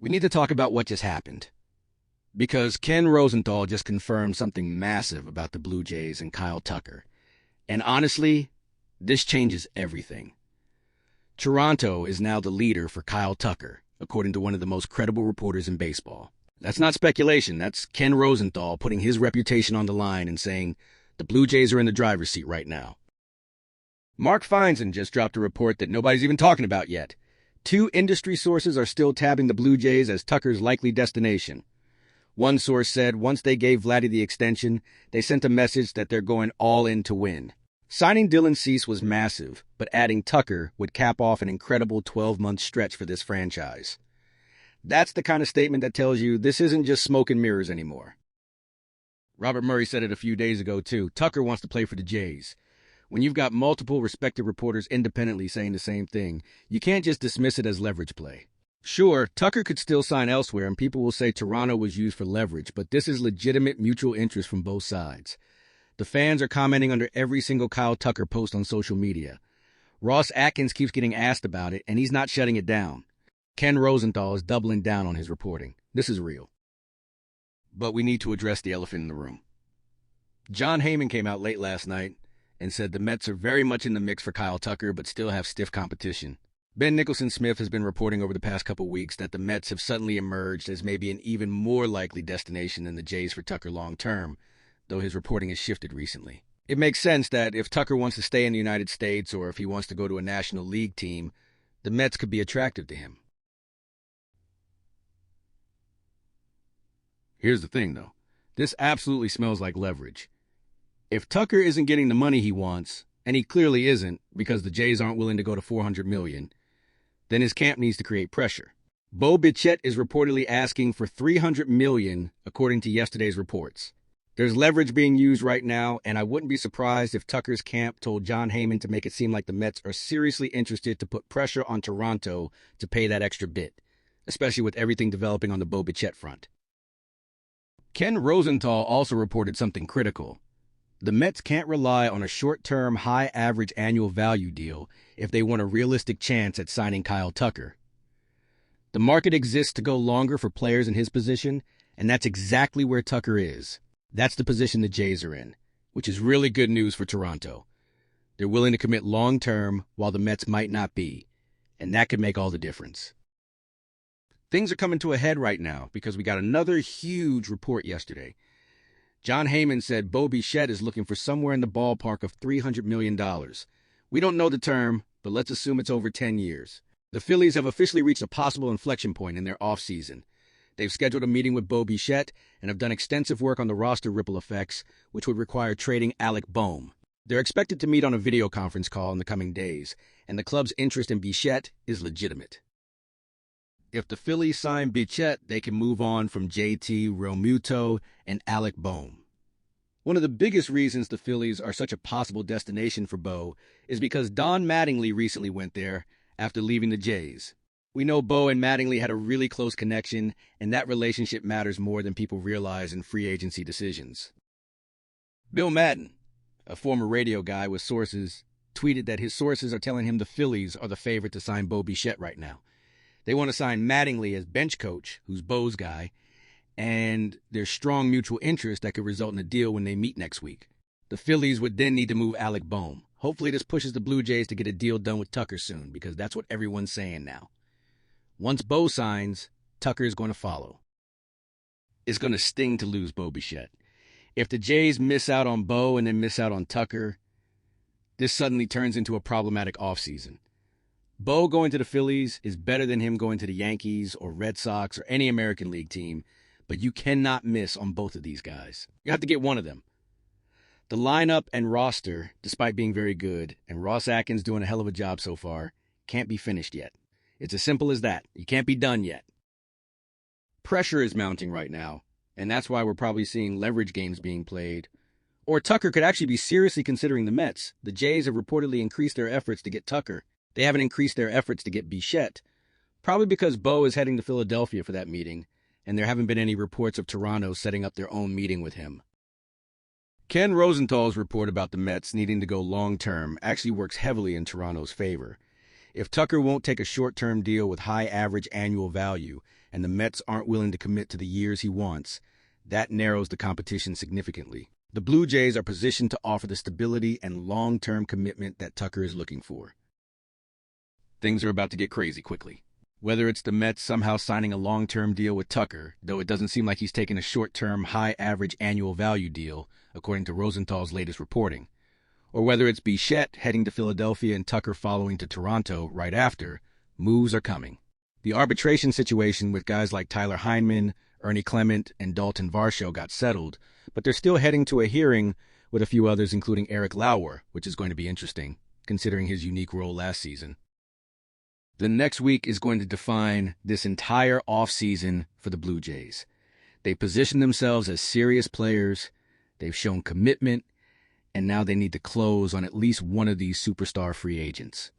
We need to talk about what just happened. Because Ken Rosenthal just confirmed something massive about the Blue Jays and Kyle Tucker. And honestly, this changes everything. Toronto is now the leader for Kyle Tucker, according to one of the most credible reporters in baseball. That's not speculation. That's Ken Rosenthal putting his reputation on the line and saying the Blue Jays are in the driver's seat right now. Mark Feinsand just dropped a report that nobody's even talking about yet. 2 industry sources are still tabbing the Blue Jays as Tucker's likely destination. One source said once they gave Vladdy the extension, they sent a message that they're going all in to win. Signing Dylan Cease was massive, but adding Tucker would cap off an incredible 12-month stretch for this franchise. That's the kind of statement that tells you this isn't just smoke and mirrors anymore. Robert Murray said it a few days ago, too. Tucker wants to play for the Jays. When you've got multiple respected reporters independently saying the same thing, you can't just dismiss it as leverage play. Sure, Tucker could still sign elsewhere, and people will say Toronto was used for leverage, but this is legitimate mutual interest from both sides. The fans are commenting under every single Kyle Tucker post on social media. Ross Atkins keeps getting asked about it, and he's not shutting it down. Ken Rosenthal is doubling down on his reporting. This is real. But we need to address the elephant in the room. Jon Heyman came out late last night and said the Mets are very much in the mix for Kyle Tucker, but still have stiff competition. Ben Nicholson-Smith has been reporting over the past couple weeks that the Mets have suddenly emerged as maybe an even more likely destination than the Jays for Tucker long-term, though his reporting has shifted recently. It makes sense that if Tucker wants to stay in the United States or if he wants to go to a National League team, the Mets could be attractive to him. Here's the thing, though. This absolutely smells like leverage. If Tucker isn't getting the money he wants, and he clearly isn't because the Jays aren't willing to go to $400 million, then his camp needs to create pressure. Bo Bichette is reportedly asking for $300 million, according to yesterday's reports. There's leverage being used right now, and I wouldn't be surprised if Tucker's camp told Jon Heyman to make it seem like the Mets are seriously interested to put pressure on Toronto to pay that extra bit, especially with everything developing on the Bo Bichette front. Ken Rosenthal also reported something critical. The Mets can't rely on a short-term, high-average annual value deal if they want a realistic chance at signing Kyle Tucker. The market exists to go longer for players in his position, and that's exactly where Tucker is. That's the position the Jays are in, which is really good news for Toronto. They're willing to commit long-term while the Mets might not be, and that could make all the difference. Things are coming to a head right now because we got another huge report yesterday. Jon Heyman said Bo Bichette is looking for somewhere in the ballpark of $300 million. We don't know the term, but let's assume it's over 10 years. The Phillies have officially reached a possible inflection point in their offseason. They've scheduled a meeting with Bo Bichette and have done extensive work on the roster ripple effects, which would require trading Alec Bohm. They're expected to meet on a video conference call in the coming days, and the club's interest in Bichette is legitimate. If the Phillies sign Bichette, they can move on from JT Realmuto and Alec Bohm. One of the biggest reasons the Phillies are such a possible destination for Bo is because Don Mattingly recently went there after leaving the Jays. We know Bo and Mattingly had a really close connection, and that relationship matters more than people realize in free agency decisions. Bill Madden, a former radio guy with sources, tweeted that his sources are telling him the Phillies are the favorite to sign Bo Bichette right now. They want to sign Mattingly as bench coach, who's Bo's guy, and there's strong mutual interest that could result in a deal when they meet next week. The Phillies would then need to move Alec Bohm. Hopefully this pushes the Blue Jays to get a deal done with Tucker soon, because that's what everyone's saying now. Once Bo signs, Tucker is going to follow. It's going to sting to lose Bo Bichette. If the Jays miss out on Bo and then miss out on Tucker, this suddenly turns into a problematic offseason. Bo going to the Phillies is better than him going to the Yankees or Red Sox or any American League team, but you cannot miss on both of these guys. You have to get one of them. The lineup and roster, despite being very good, and Ross Atkins doing a hell of a job so far, can't be finished yet. It's as simple as that. You can't be done yet. Pressure is mounting right now, and that's why we're probably seeing leverage games being played. Or Tucker could actually be seriously considering the Mets. The Jays have reportedly increased their efforts to get Tucker. They haven't increased their efforts to get Bichette, probably because Bo is heading to Philadelphia for that meeting, and there haven't been any reports of Toronto setting up their own meeting with him. Ken Rosenthal's report about the Mets needing to go long-term actually works heavily in Toronto's favor. If Tucker won't take a short-term deal with high average annual value, and the Mets aren't willing to commit to the years he wants, that narrows the competition significantly. The Blue Jays are positioned to offer the stability and long-term commitment that Tucker is looking for. Things are about to get crazy quickly. Whether it's the Mets somehow signing a long-term deal with Tucker, though it doesn't seem like he's taking a short-term, high-average annual value deal, according to Rosenthal's latest reporting, or whether it's Bichette heading to Philadelphia and Tucker following to Toronto right after, moves are coming. The arbitration situation with guys like Tyler Heineman, Ernie Clement, and Dalton Varsho got settled, but they're still heading to a hearing with a few others, including Eric Lauer, which is going to be interesting, considering his unique role last season. The next week is going to define this entire offseason for the Blue Jays. They position themselves as serious players, they've shown commitment, and now they need to close on at least one of these superstar free agents.